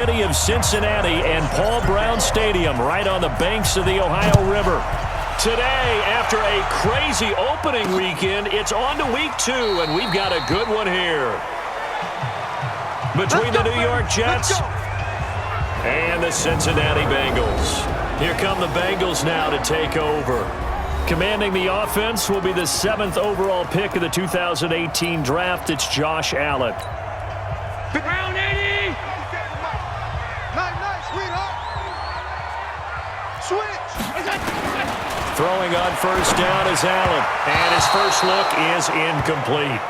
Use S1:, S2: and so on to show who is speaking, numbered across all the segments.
S1: City of Cincinnati and Paul Brown Stadium right on the banks of the Ohio River. Today, after a crazy opening weekend, it's on to week 2, and we've got a good one here. Between the New York Jets and the Cincinnati Bengals. Here come the Bengals now to take over. Commanding the offense will be the 7th overall pick of the 2018 draft. It's Josh Allen.
S2: Brown 80!
S3: Nice, sweetheart. Switch.
S1: Throwing on first down is Allen. And his first look is incomplete.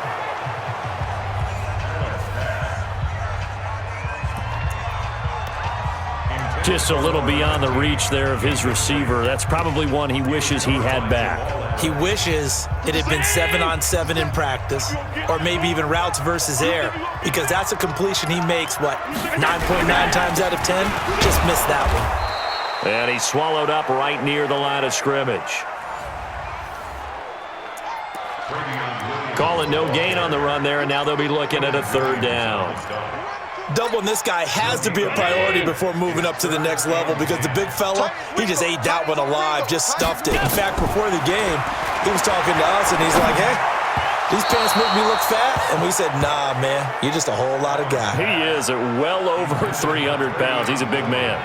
S1: Just a little beyond the reach there of his receiver. That's probably one he wishes he had back.
S4: He wishes it had been 7-on-7 in practice, or maybe even routes versus air, because that's a completion he makes, 9.9 times out of 10? Just missed that one.
S1: And he swallowed up right near the line of scrimmage. Calling no gain on the run there, and now they'll be looking at a 3rd down.
S4: Doubling this guy has to be a priority before moving up to the next level, because the big fella, he just ate that one alive, just stuffed it. In fact, before the game, he was talking to us, and he's like, hey, these pants make me look fat? And we said, nah, man, you're just a whole lot of guy.
S1: He is at well over 300 pounds. He's a big man.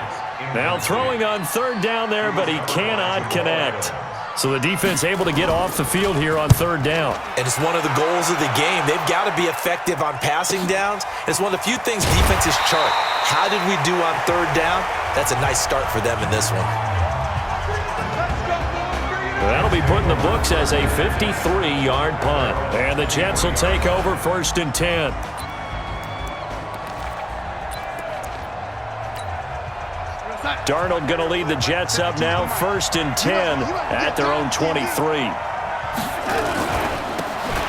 S1: Now throwing on 3rd down there, but he cannot connect. So the defense able to get off the field here on 3rd down.
S4: And it's one of the goals of the game. They've got to be effective on passing downs. It's one of the few things defenses chart. How did we do on 3rd down? That's a nice start for them in this one.
S1: That'll be put in the books as a 53-yard punt. And the Jets will take over 1st and 10. Darnold going to lead the Jets up now, 1st and 10 at their own 23.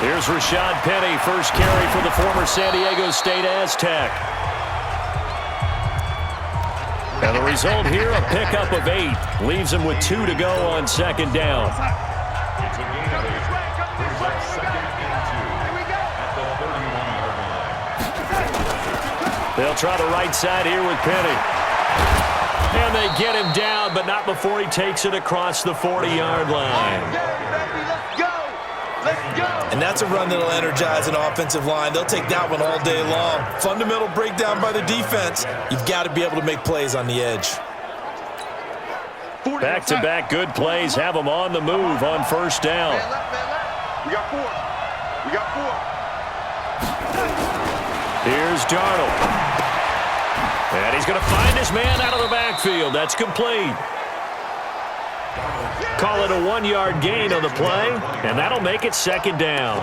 S1: Here's Rashad Penny, first carry for the former San Diego State Aztec. And the result here, a pickup of 8. Leaves him with 2 to go on 2nd down. They'll try the right side here with Penny. And they get him down, but not before he takes it across the 40-yard line.
S4: And that's a run that'll energize an offensive line. They'll take that one all day long. Fundamental breakdown by the defense. You've got to be able to make plays on the edge.
S1: Back-to-back good plays have them on the move on 1st down.
S3: We got 4.
S1: Here's Darnold. And he's going to find his man out of the backfield. That's complete. Call it a 1-yard gain on the play, and that'll make it 2nd down.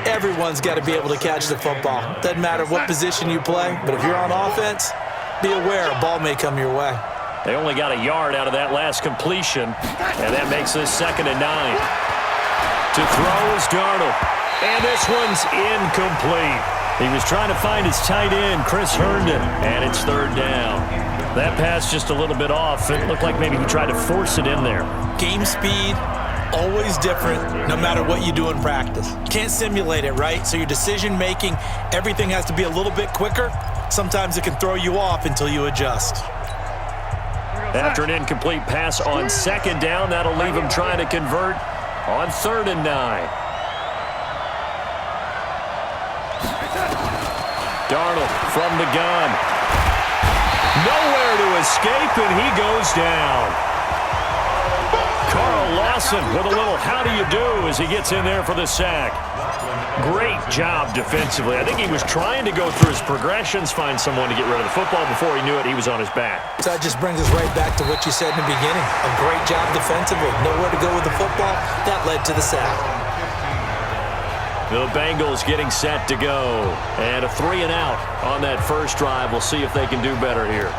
S4: Everyone's got to be able to catch the football. Doesn't matter what position you play, but if you're on offense, be aware a ball may come your way.
S1: They only got a yard out of that last completion, and that makes this 2nd and 9. To throw is Darnold, and this one's incomplete. He was trying to find his tight end, Chris Herndon, and it's 3rd down. That pass just a little bit off. It looked like maybe he tried to force it in there.
S4: Game speed, always different, no matter what you do in practice. Can't simulate it, right? So your decision-making, everything has to be a little bit quicker. Sometimes it can throw you off until you adjust.
S1: After an incomplete pass on 2nd down, that'll leave him trying to convert on 3rd and 9. Darnold from the gun. Nowhere to escape, and he goes down. Carl Lawson with a little how do you do as he gets in there for the sack. Great job defensively. I think he was trying to go through his progressions, find someone to get rid of the football. Before he knew it, he was on his back.
S4: So that just brings us right back to what you said in the beginning. A great job defensively. Nowhere to go with the football. That led to the sack.
S1: The Bengals getting set to go. And a 3-and-out on that first drive. We'll see if they can do better here.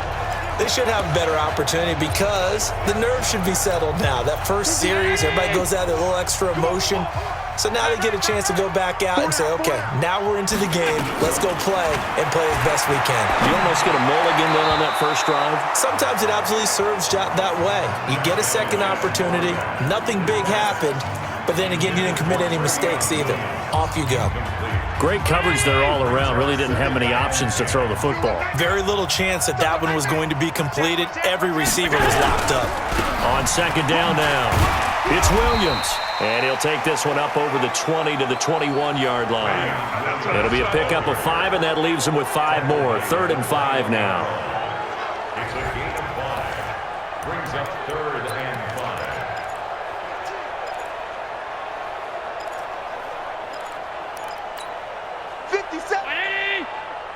S4: They should have a better opportunity because the nerves should be settled now. That first series, everybody goes out with a little extra emotion. So now they get a chance to go back out and say, okay, now we're into the game. Let's go play and play as best we can.
S1: You almost get a mulligan then on that first drive?
S4: Sometimes it absolutely serves that way. You get a second opportunity. Nothing big happened. but then again, you didn't commit any mistakes either. Off you go.
S1: Great coverage there all around. Really didn't have many options to throw the football.
S4: Very little chance that that one was going to be completed. Every receiver was locked up.
S1: On second down now, it's Williams. And he'll take this one up over the 20 to the 21-yard line. It'll be a pickup of 5, and that leaves him with 5 more. 3rd and 5 now.
S2: Brings up 3rd and 5.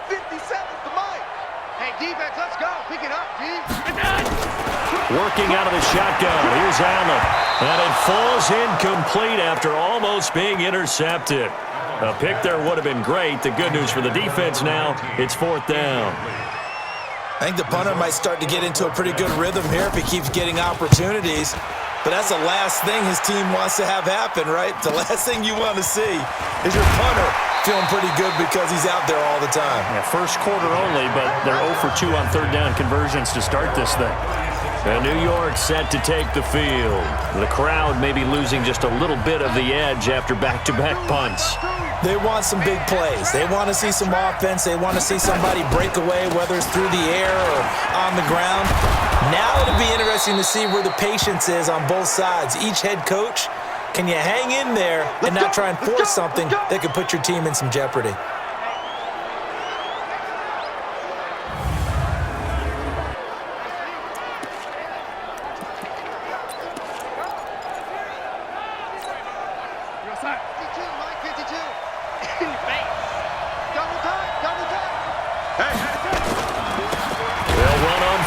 S3: 57's the mic. Hey, defense, let's go. Pick it up, G.
S1: Working out of the shotgun. Here's Allen. And it falls incomplete after almost being intercepted. A pick there would have been great. The good news for the defense now, it's 4th down.
S4: I think the punter might start to get into a pretty good rhythm here if he keeps getting opportunities. But that's the last thing his team wants to have happen, right? The last thing you want to see is your punter feeling pretty good because he's out there all the time.
S1: Yeah, first quarter only, but they're 0 for 2 on 3rd down conversions to start this thing. And New York set to take the field. The crowd may be losing just a little bit of the edge after back-to-back punts.
S4: They want some big plays. They want to see some offense. They want to see somebody break away, whether it's through the air or on the ground. Now it'll be interesting to see where the patience is on both sides. Each head coach, can you hang in there and not try and force something that could put your team in some jeopardy?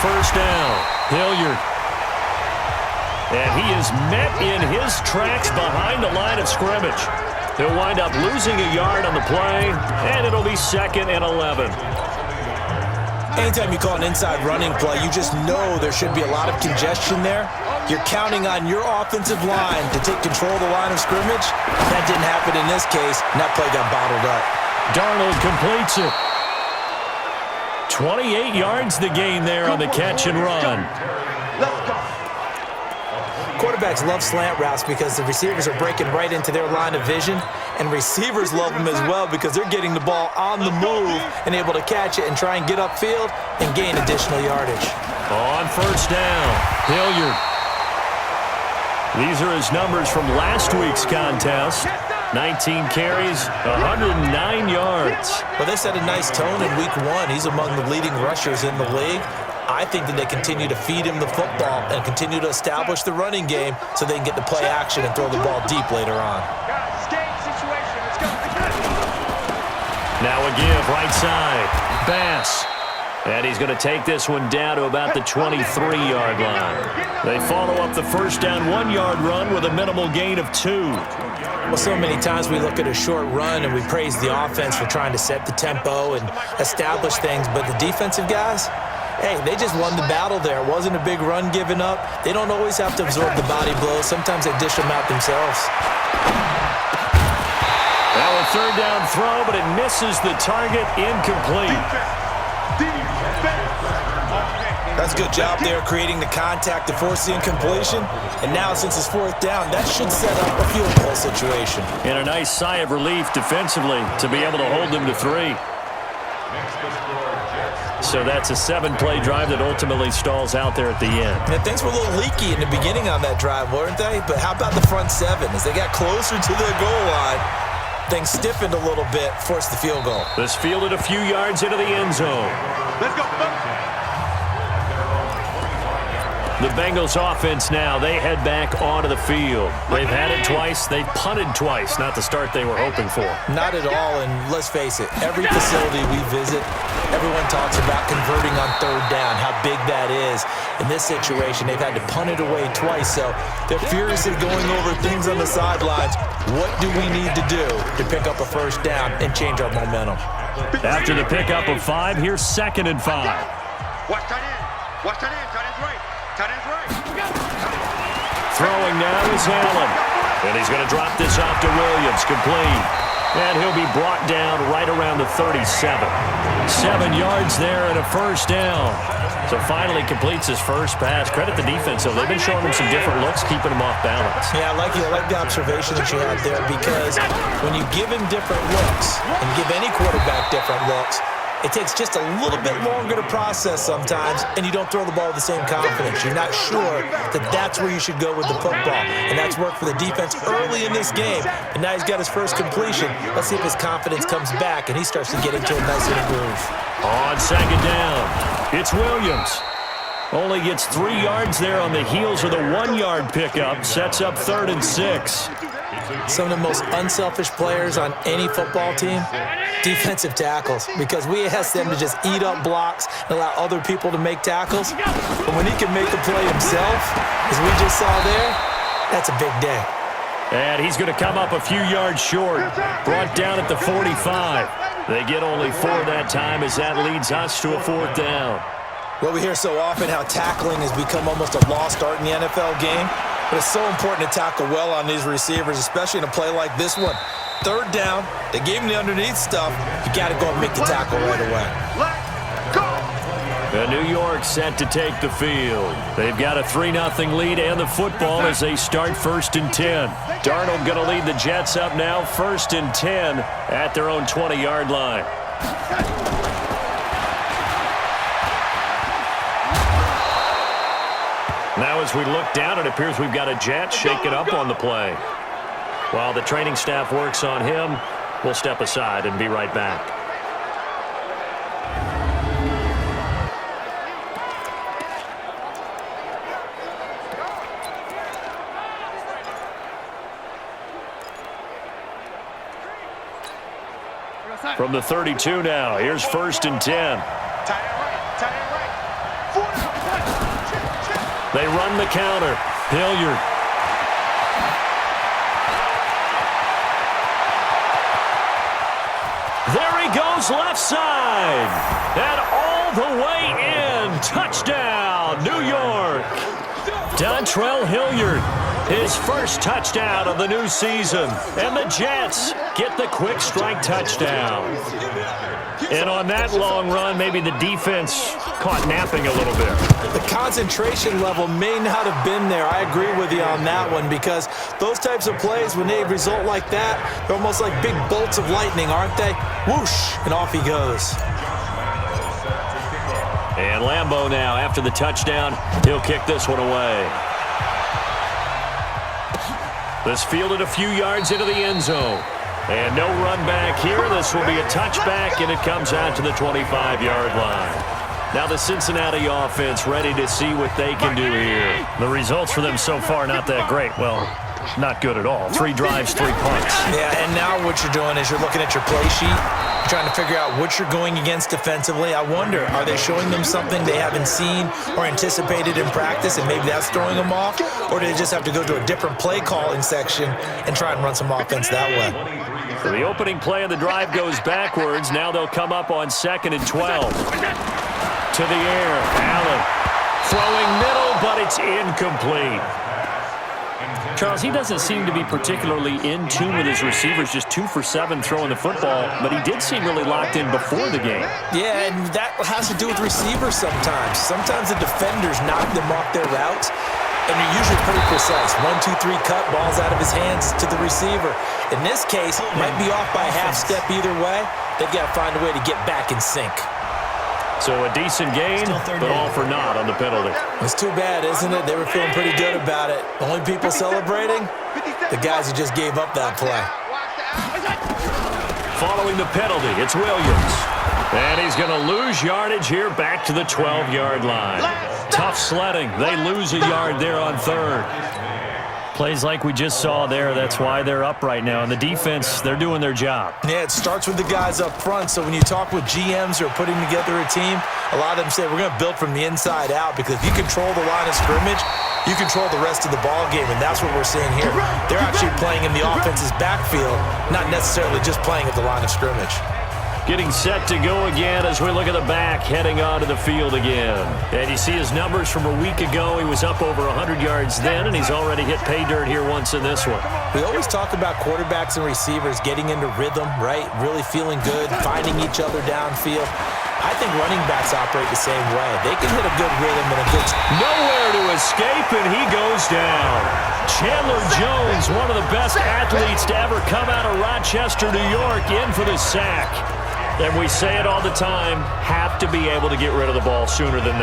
S1: First down, Hilliard. And he is met in his tracks behind the line of scrimmage. He'll wind up losing a yard on the play, and it'll be 2nd and 11.
S4: Anytime you call an inside running play, you just know there should be a lot of congestion there. You're counting on your offensive line to take control of the line of scrimmage. That didn't happen in this case, and that play got bottled up.
S1: Darnold completes it. 28 yards the gain there on the catch and run.
S4: Quarterbacks love slant routes because the receivers are breaking right into their line of vision, and receivers love them as well because they're getting the ball on the move and able to catch it and try and get upfield and gain additional yardage.
S1: On first down, Hilliard. These are his numbers from last week's contest. 19 carries, 109 yards.
S4: Well, they set a nice tone in week 1. He's among the leading rushers in the league. I think that they continue to feed him the football and continue to establish the running game so they can get the play action and throw the ball deep later on.
S1: Now a give, right side. Bass. And he's going to take this one down to about the 23-yard line. They follow up the first down 1-yard run with a minimal gain of 2.
S4: Well, so many times we look at a short run and we praise the offense for trying to set the tempo and establish things, but the defensive guys, hey, they just won the battle there. It wasn't a big run given up. They don't always have to absorb the body blows. Sometimes they dish them out themselves.
S1: Now a 3rd down throw, but it misses the target, incomplete.
S4: That's a good job there creating the contact to force the incompletion. And now since it's 4th down, that should set up a field goal situation.
S1: And a nice sigh of relief defensively to be able to hold them to 3. So that's a 7-play drive that ultimately stalls out there at the end.
S4: And things were a little leaky in the beginning on that drive, weren't they? But how about the front 7? As they got closer to the goal line, things stiffened a little bit, forced the field goal.
S1: This fielded a few yards into the end zone.
S3: Let's go.
S1: The Bengals offense now, they head back onto the field. They've had it twice. They've punted twice. Not the start they were hoping for.
S4: Not at all, and let's face it, every facility we visit, everyone talks about converting on 3rd down, how big that is. In this situation, they've had to punt it away twice, so they're furiously going over things on the sidelines. What do we need to do to pick up a first down and change our momentum?
S1: After the pickup of 5, here's 2nd and 5.
S3: Watch tight end. Watch tight end. Tight end's right. Tight end's right.
S1: Throwing now is Allen. And he's going to drop this off to Williams. Complete. And he'll be brought down right around the 37. 7 yards there and a first down. So finally completes his first pass. Credit the defense, though. They've been showing him some different looks, keeping him off balance.
S4: Yeah, I like the observation that you had there, because when you give him different looks and give any quarterback different looks, it takes just a little bit longer to process sometimes, and you don't throw the ball with the same confidence. You're not sure that that's where you should go with the football, and that's worked for the defense early in this game. And now he's got his first completion. Let's see if his confidence comes back and he starts to get into a nice little groove.
S1: On second down, it's Williams. Only gets 3 yards there on the heels of the 1-yard pickup. Sets up 3rd and 6.
S4: Some of the most unselfish players on any football team, defensive tackles, because we ask them to just eat up blocks and allow other people to make tackles. But when he can make a play himself, as we just saw there, that's a big day.
S1: And he's going to come up a few yards short. Brought down at the 45. They get only 4 that time as that leads us to a 4th down.
S4: Well, we hear so often how tackling has become almost a lost art in the NFL game. But it's so important to tackle well on these receivers, especially in a play like this one. 3rd down, they gave him the underneath stuff. You got to go and make the tackle right away.
S3: Let's go.
S1: And New York set to take the field. They've got a 3-0 lead and the football as they start 1st and 10. Darnold going to lead the Jets up now, 1st and 10 at their own 20-yard line. Now as we look down, it appears we've got a Jet shaken up on the play. While the training staff works on him, we'll step aside and be right back. From the 32 now, here's 1st and 10. They run the counter. Hilliard. There he goes left side. And all the way in. Touchdown, New York. Dontrell Hilliard. His first touchdown of the new season. And the Jets get the quick strike touchdown. And on that long run, maybe the defense caught napping a little bit.
S4: The concentration level may not have been there. I agree with you on that one, because those types of plays, when they result like that, they're almost like big bolts of lightning, aren't they? Whoosh, and off he goes.
S1: And Lambeau now, after the touchdown, he'll kick this one away. This fielded a few yards into the end zone. And no run back here. This will be a touchback, and it comes out to the 25-yard line. Now the Cincinnati offense ready to see what they can do here. The results for them so far not that great. Well, not good at all. 3 drives, 3 punts.
S4: Yeah, and now what you're doing is you're looking at your play sheet. You're trying to figure out what you're going against defensively. I wonder, are they showing them something they haven't seen or anticipated in practice, and maybe that's throwing them off? Or do they just have to go to a different play calling section and try and run some offense that way?
S1: So the opening play of the drive goes backwards. Now they'll come up on 2nd and 12. To the air, Allen throwing middle, but it's incomplete. Charles, he doesn't seem to be particularly in tune with his receivers, just 2 for 7 throwing the football, but he did seem really locked in before the game.
S4: Yeah, and that has to do with receivers sometimes. Sometimes the defenders knock them off their routes, and they're usually pretty precise. 1, 2, 3 cut, balls out of his hands to the receiver. In this case, might be off by a half step either way. They've got to find a way to get back in sync.
S1: So a decent gain, but all for naught on the penalty.
S4: It's too bad, isn't it? They were feeling pretty good about it. The only people celebrating, the guys who just gave up that play.
S1: Following the penalty, it's Williams. And he's going to lose yardage here back to the 12-yard line. Tough sledding. They lose a yard there on 3rd. Plays like we just saw there, that's why they're up right now. And the defense, they're doing their job.
S4: Yeah, it starts with the guys up front. So when you talk with GMs who are putting together a team, a lot of them say we're going to build from the inside out, because if you control the line of scrimmage, you control the rest of the ball game, and that's what we're seeing here. They're actually playing in the offense's backfield, not necessarily just playing at the line of scrimmage.
S1: Getting set to go again as we look at the back, heading onto the field again. And you see his numbers from a week ago. He was up over 100 yards then, and he's already hit pay dirt here once in this one.
S4: We always talk about quarterbacks and receivers getting into rhythm, right? Really feeling good, finding each other downfield. I think running backs operate the same way. They can hit a good rhythm and a good...
S1: Nowhere to escape, and he goes down. Chandler Jones, one of the best athletes to ever come out of Rochester, New York, in for the sack. And we say it all the time, have to be able to get rid of the ball sooner than that.